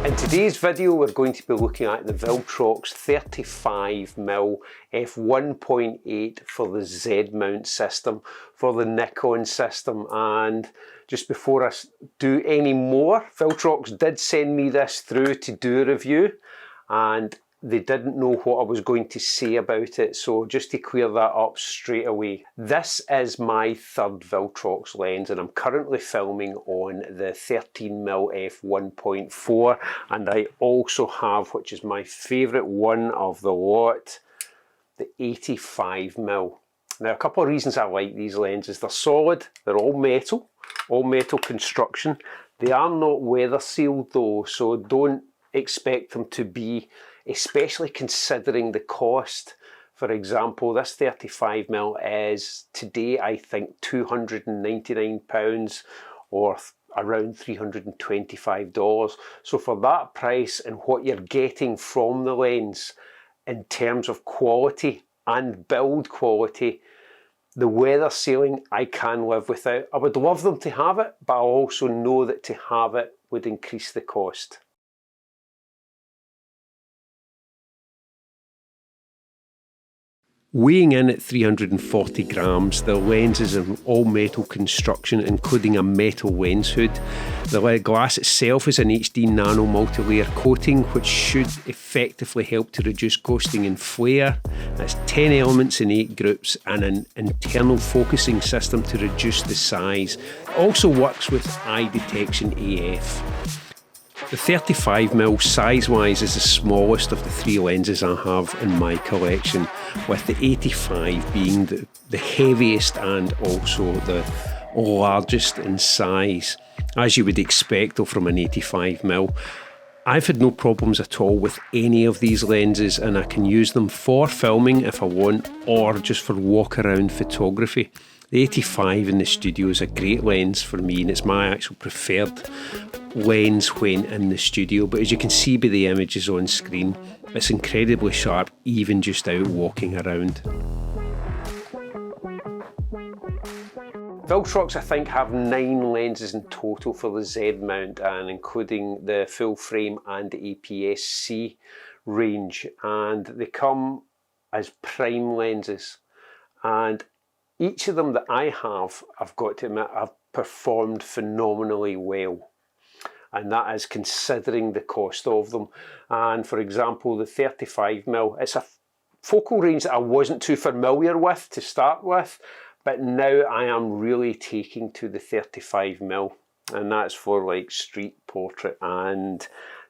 In today's video we're going to be looking at the Viltrox 35mm f1.8 for the Z mount system, for the Nikon system. And just before I do any more, Viltrox did send me this through to do a review and they didn't know what I was going to say about it, so just to clear that up straight away. This is my third Viltrox lens and I'm currently filming on the 13mm f1.4, and I also have, which is my favourite one of the lot, the 85mm. Now a couple of reasons I like these lenses. They're solid, they're all metal construction. They are not weather sealed though, so don't expect them to be, especially considering the cost. For example, this 35mm is today I think £299 or around $325. So for that price and what you're getting from the lens in terms of quality and build quality, the weather sealing I can live without. I would love them to have it, but I also know that to have it would increase the cost. Weighing in at 340 grams, the lens is an all-metal construction, including a metal lens hood. The glass itself is an HD nano multi-layer coating, which should effectively help to reduce ghosting and flare. It's 10 elements in 8 groups and an internal focusing system to reduce the size. It also works with eye detection AF. The 35mm size-wise is the smallest of the 3 lenses I have in my collection, with the 85 being the heaviest and also the largest in size, as you would expect though from an 85mm. I've had no problems at all with any of these lenses, and I can use them for filming if I want, or just for walk-around photography. The 85 in the studio is a great lens for me, and it's my actual preferred lens when in the studio, but as you can see by the images on screen, it's incredibly sharp even just out walking around. Viltrox I think have 9 lenses in total for the Z mount, and including the full frame and the APS-C range, and they come as prime lenses, and each of them that I have, I've got to admit, have performed phenomenally well. And that is considering the cost of them. And for example, the 35mm, it's a focal range that I wasn't too familiar with to start with, but now I am really taking to the 35mm, and that's for like street portrait and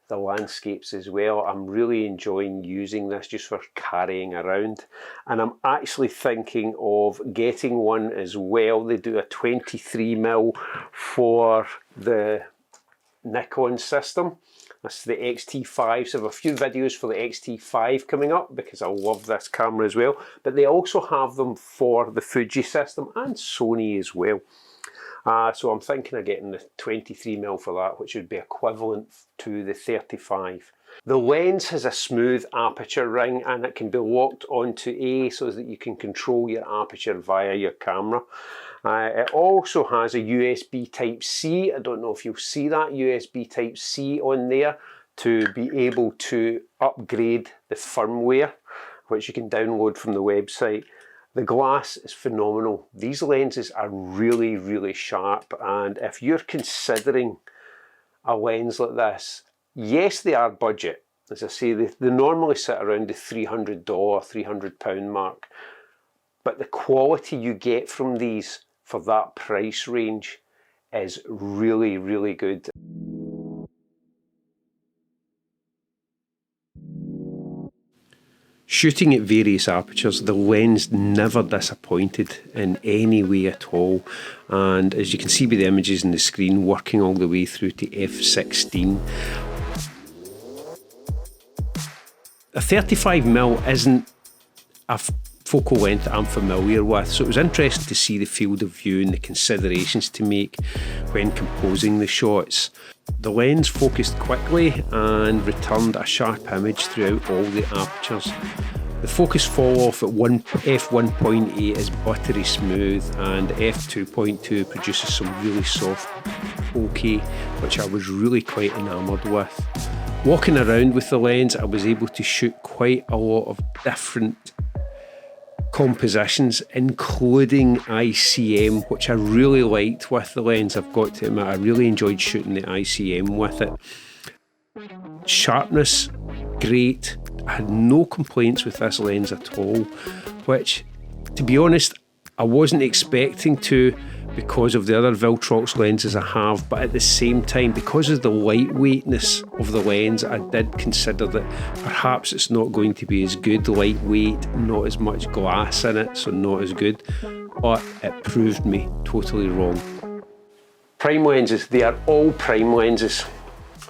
the landscapes as well. I'm really enjoying using this just for carrying around, and I'm actually thinking of getting one as well. They do a 23mm for the Nikon system. That's the X-T5, so I have a few videos for the X-T5 coming up because I love this camera as well, but they also have them for the Fuji system and Sony as well. So I'm thinking of getting the 23mm for that, which would be equivalent to the 35. The lens has a smooth aperture ring and it can be locked onto A so that you can control your aperture via your camera. It also has a USB Type-C. I don't know if you'll see that USB Type-C on there, to be able to upgrade the firmware, which you can download from the website. The glass is phenomenal. These lenses are really, really sharp, and if you're considering a lens like this, yes, they are budget. As I say, they normally sit around the $300, £300 mark, but the quality you get from these for that price range is really, really good. Shooting at various apertures, the lens never disappointed in any way at all, and as you can see by the images on the screen, working all the way through to f16. A 35mm isn't a focal length that I'm familiar with, so it was interesting to see the field of view and the considerations to make when composing the shots. The lens focused quickly and returned a sharp image throughout all the apertures. The focus fall off at f1.8 is buttery smooth, and f2.2 produces some really soft bokeh, which I was really quite enamoured with. Walking around with the lens, I was able to shoot quite a lot of different compositions, including ICM, which I really liked with the lens. I've got to admit, I really enjoyed shooting the ICM with it. Sharpness, great. I had no complaints with this lens at all, which, to be honest, I wasn't expecting to because of the other Viltrox lenses I have, but at the same time, because of the lightweightness of the lens, I did consider that perhaps it's not going to be as good lightweight, not as much glass in it, so not as good, but it proved me totally wrong. Prime lenses, they are all prime lenses,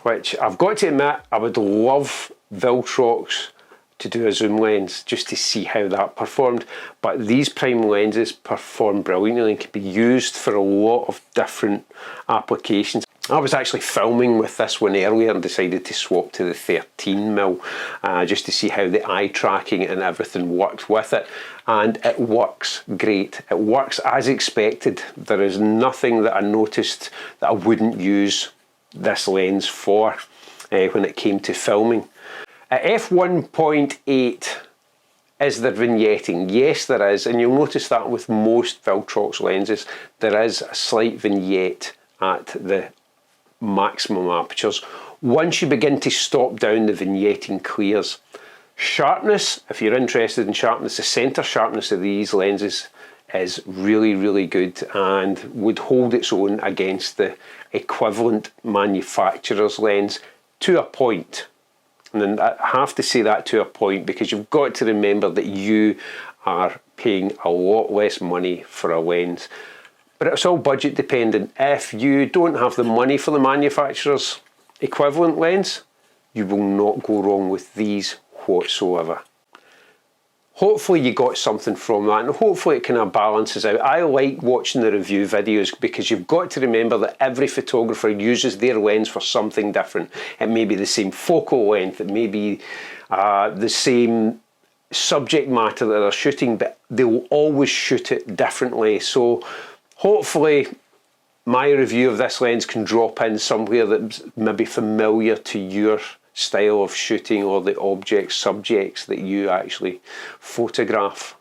which I've got to admit, I would love Viltrox to do a zoom lens just to see how that performed, but these prime lenses perform brilliantly and can be used for a lot of different applications. I was actually filming with this one earlier and decided to swap to the 13mm just to see how the eye tracking and everything works with it, and it works great. It works as expected. There is nothing that I noticed that I wouldn't use this lens for when it came to filming. At f1.8, is there vignetting? Yes, there is, and you'll notice that with most Viltrox lenses, there is a slight vignette at the maximum apertures. Once you begin to stop down, the vignetting clears. Sharpness, if you're interested in sharpness, the centre sharpness of these lenses is really, really good and would hold its own against the equivalent manufacturer's lens to a point. And I have to say that to a point because you've got to remember that you are paying a lot less money for a lens. But it's all budget dependent. If you don't have the money for the manufacturer's equivalent lens, you will not go wrong with these whatsoever. Hopefully you got something from that, and hopefully it kind of balances out. I like watching the review videos because you've got to remember that every photographer uses their lens for something different. It may be the same focal length, it may be the same subject matter that they're shooting, but they will always shoot it differently. So hopefully my review of this lens can drop in somewhere that's maybe familiar to your style of shooting or the objects, subjects that you actually photograph.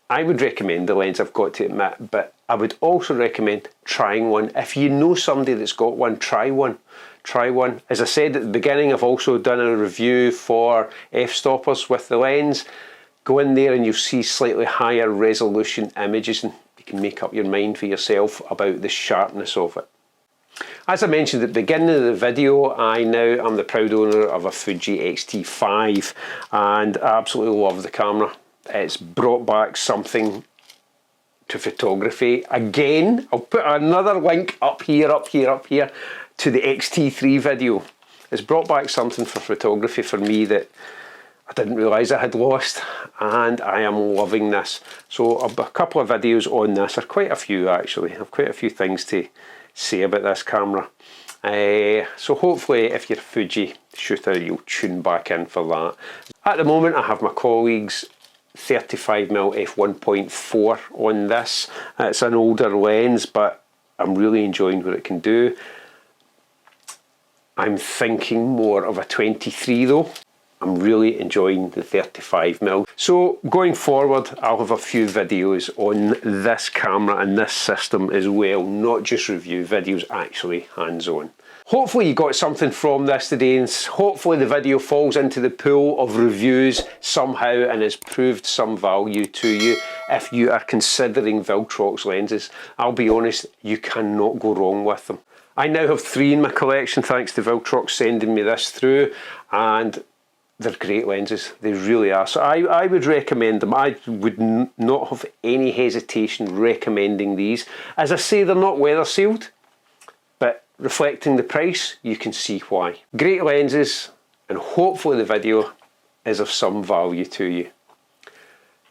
I would recommend the lens, I've got to admit, but I would also recommend trying one. If you know somebody that's got one, try one. Try one. As I said at the beginning, I've also done a review for f-stoppers with the lens. Go in there and you'll see slightly higher resolution images, and you can make up your mind for yourself about the sharpness of it. As I mentioned at the beginning of the video, I now am the proud owner of a Fuji X-T5 and I absolutely love the camera. It's brought back something to photography. Again, I'll put another link up here to the X-T3 video. It's brought back something for photography for me that I didn't realise I had lost, and I am loving this. So a couple of videos on this, or quite a few actually. I have quite a few things to say about this camera. So hopefully if you're a Fuji shooter you'll tune back in for that. At the moment I have my colleague's 35mm f1.4 on this. It's an older lens but I'm really enjoying what it can do. I'm thinking more of a 23 though. I'm really enjoying the 35mm. So going forward, I'll have a few videos on this camera and this system as well, not just review videos, actually hands-on. Hopefully you got something from this today, and hopefully the video falls into the pool of reviews somehow and has proved some value to you if you are considering Viltrox lenses. I'll be honest, you cannot go wrong with them. I now have 3 in my collection thanks to Viltrox sending me this through, and they're great lenses, they really are. So I would recommend them. I would not have any hesitation recommending these. As I say, they're not weather sealed, but reflecting the price, you can see why. Great lenses, and hopefully the video is of some value to you.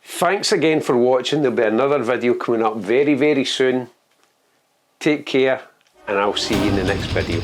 Thanks again for watching. There'll be another video coming up very, very soon. Take care, and I'll see you in the next video.